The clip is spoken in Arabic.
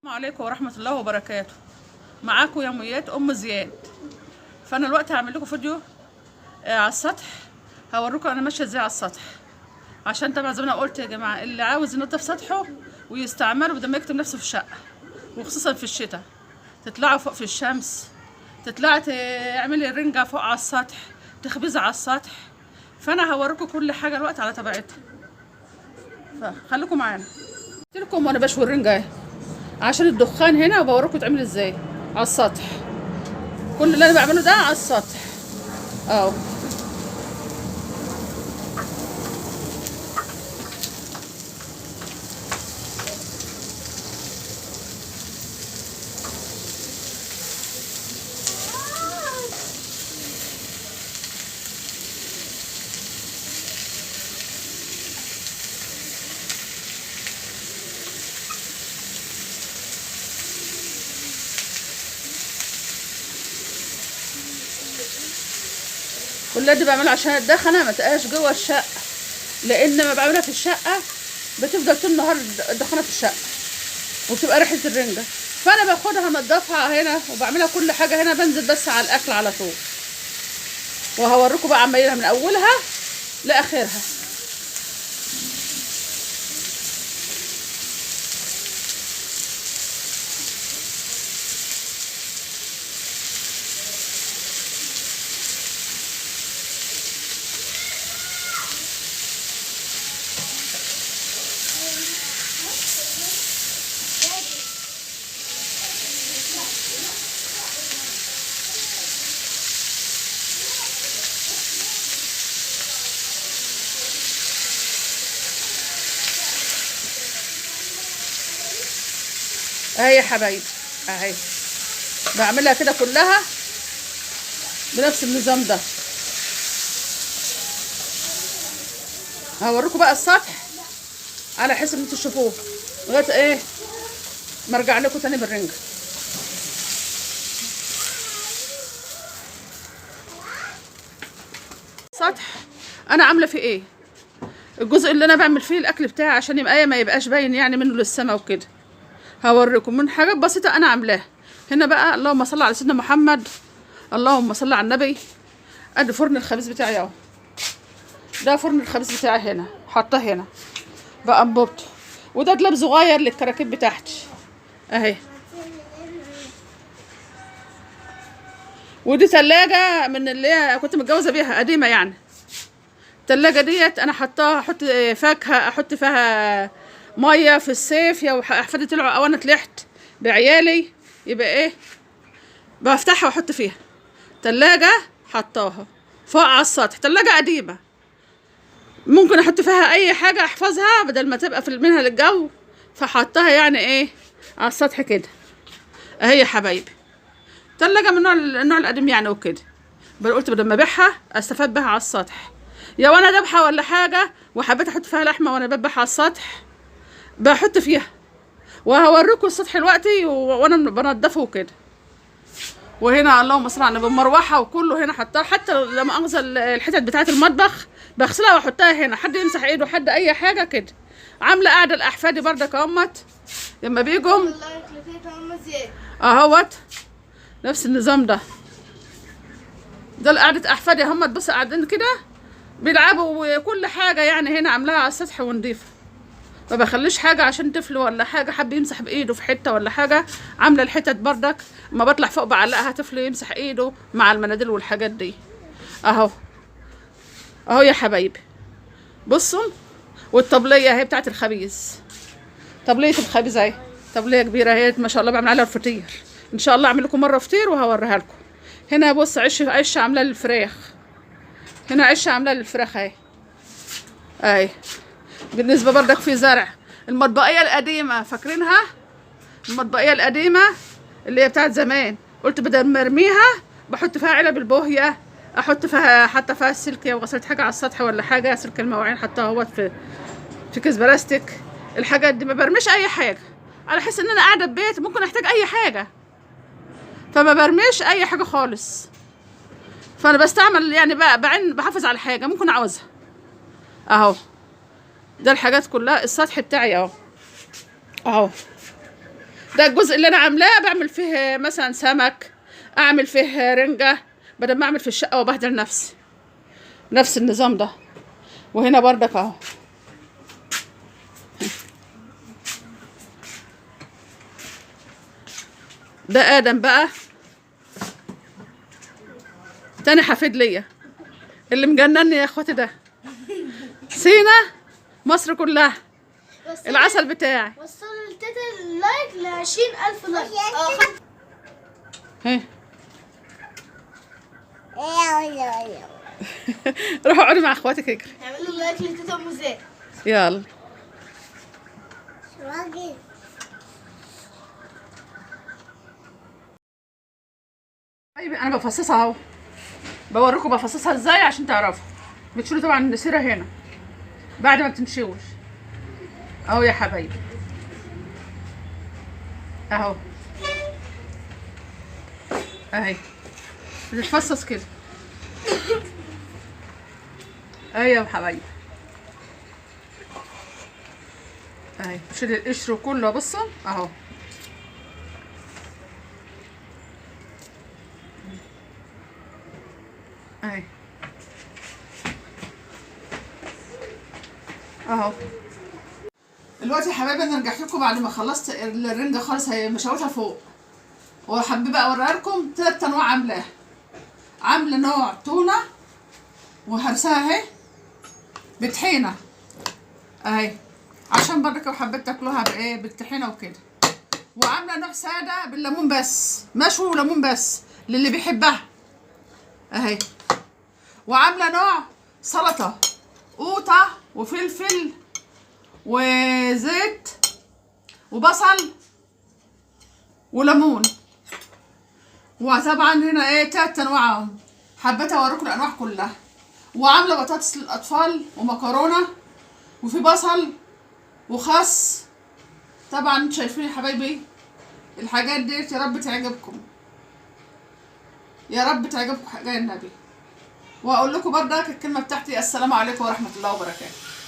السلام عليكم ورحمة الله وبركاته. معاكم يوميات أم زياد. فأنا دلوقتي هعمل لكم فيديو على السطح، هوريكم أنا ماشية ازاي على السطح، عشان طبعا زي ما أنا قلت يا جماعة اللي عاوز ينضف سطحه ويستعمله بدل ما يكتم نفسه في الشقة، وخصوصا في الشتاء تطلعوا فوق في الشمس، تطلعي تعملي رنجة فوق على السطح، تخبزي على السطح. فأنا هوريكم كل حاجة الوقت على طبيعتها، فخليكم معانا. قلت لكم وأنا بشوي الرنجة اهي عشان الدخان هنا، وبوريكم تعمل ازاي على السطح. كل اللي انا بعمله ده على السطح اهو. كل ده بعمله عشان الدخنه ما تبقاش جوه الشقه، لان لما بعملها في الشقه بتفضل طول النهار الدخنه في الشقه وبتبقى ريحه الرنجه. فانا باخدها انضفها هنا وبعملها كل حاجه هنا، بنزل بس على الاكل على طول. وهوريكم بقى عمايلها من اولها لاخرها. اهي يا حبايبي اهي بعملها كده كلها بنفس النظام ده. هوريكم بقى السطح على حسب انتوا تشوفوه لغايه ايه ما ارجع لكم تاني بالرنجه. سطح انا عامله فيه ايه؟ الجزء اللي انا بعمل فيه الاكل بتاعي عشان يبقى ما يبقاش باين يعني منه للسما وكده. هوريكم من حاجات بسيطه انا عاملاها هنا بقى. اللهم صل على سيدنا محمد، اللهم صل على النبي. ادي فرن الخبيز بتاعي اهو، ده فرن الخبيز بتاعي هنا، حاطاه هنا بانبوبته. وده دولاب صغير للكراكيب بتاعتي اهي. ودي تلاجة من اللي هي كنت متجوزه بيها قديمه يعني. التلاجة ديت انا حطاها، احط فاكهه، احط فيها ميه في الصيف، يا احفادي طلعوا او انا طلعت بعيالي يبقى ايه بفتحها واحط فيها. تلاجة حطاها فوق على السطح، تلاجة قديمه ممكن احط فيها اي حاجه احفظها بدل ما تبقى في منها للجو، فحطها يعني ايه على السطح كده اهي يا حبايبي. تلاجة من النوع القديم يعني وكده. قلت بدل ما ابيعها استفاد بها على السطح، يا وانا ذبحه ولا حاجه وحبيت احط فيها لحمه وانا بذبحها على السطح بحط فيها. وهوريكم السطح دلوقتي وانا بنضفه وكده. وهنا اللهم صل على النبي المروحه وكله هنا حطها، حتى لما انزل الحتت بتاعه المطبخ بغسلها واحطها هنا، حد يمسح ايده حد اي حاجه كده. عامله قاعده لاحفادي بردك اهمت لما بيجوا اهوت نفس النظام ده. ده قعده احفادي اهمت، بس قاعدين كده بيلعبوا وكل حاجه يعني هنا عاملاها على السطح ونضيفه. ما بخليش حاجه عشان طفل ولا حاجه حب يمسح بايده في حته ولا حاجه. عامله الحتت بردك ما بطلع فوق بعلقها طفل يمسح ايده مع المناديل والحاجات دي اهو. اهو يا حبايبي بصوا. والطبليه اهي بتاعت الخبيز، طبليه الخبيز اهي، طبليه كبيره اهي ما شاء الله بعمل عليها الفطير. ان شاء الله اعمل لكم مره فطير وهوريها لكم. هنا بص عش عامله للفراخ، هنا عش عامله للفراخ اهي اهي. بالنسبه بردك في زرع المطبقيه القديمه، فاكرينها المطبقيه القديمه اللي هي بتاعت زمان؟ قلت بدل ما ارميها بحط فيها علب البوهيه، احط فيها حتى فيها السلك، وغسلت حاجه على السطح ولا حاجه سلك المواعين حطها اهوت في كيس بلاستيك. الحاجات دي ما برميش اي حاجه على حس ان انا قاعده في بيت ممكن احتاج اي حاجه، فما برميش اي حاجه خالص. فانا بستعمل يعني بحافظ على حاجه ممكن اعوزها اهو. ده الحاجات كلها السطح بتاعي اهو اهو. ده الجزء اللي انا عاملاه بعمل فيه مثلا سمك، اعمل فيه رنجة، بدل ما اعمل في الشقة وبهدل نفسي. نفس النظام ده. وهنا بردك اهو. ده ادم بقى تاني حفيد ليا اللي مجنني يا اخواتي. ده سينا مصر كلها العسل بتاعي. وصلوا التيتل لايك ل20,000 لايك. هي روحوا اقعدوا مع اخواتك اجري. اعملوا لايك لتيتا موزات. يلا. طيب انا بفصصها اهو، بوريكم بفصصها ازاي عشان تعرفوا. بتشيلوا طبعا النسيره هنا بعد ما بتنشوش اهو يا حبايبي. اهو اهي بتتفصص كده. ايوه يا حبايبي اهي بشيل القشر كله. بصوا اهو اهي اهو. دلوقتي يا حبايبي انا رجعت لكم بعد ما خلصت الرنجه خالص، هي مشوتها فوق. وحابه بقى اوريها لكم 3 انواع عاملاها. عامله نوع تونه وهرساها اهي بطحينه اهي، عشان برضك لو حبيت تاكلوها بايه بالطحينه وكده. وعامله نوع ساده بالليمون بس، مشوي وليمون بس للي بيحبها اهي. وعامله نوع سلطه قوطه وفلفل وزيت وبصل وليمون. وطبعا هنا ايه 3 انواعهم، حبيت اوريكم الانواع كلها. وعامله بطاطس للاطفال ومكرونه وفي بصل وخس. طبعا انتوا شايفين يا حبايبي الحاجات دي، يا رب تعجبكم، يا رب تعجبكم حاجه النبي. واقول لكم برضك الكلمه بتاعتي: السلام عليكم ورحمه الله وبركاته.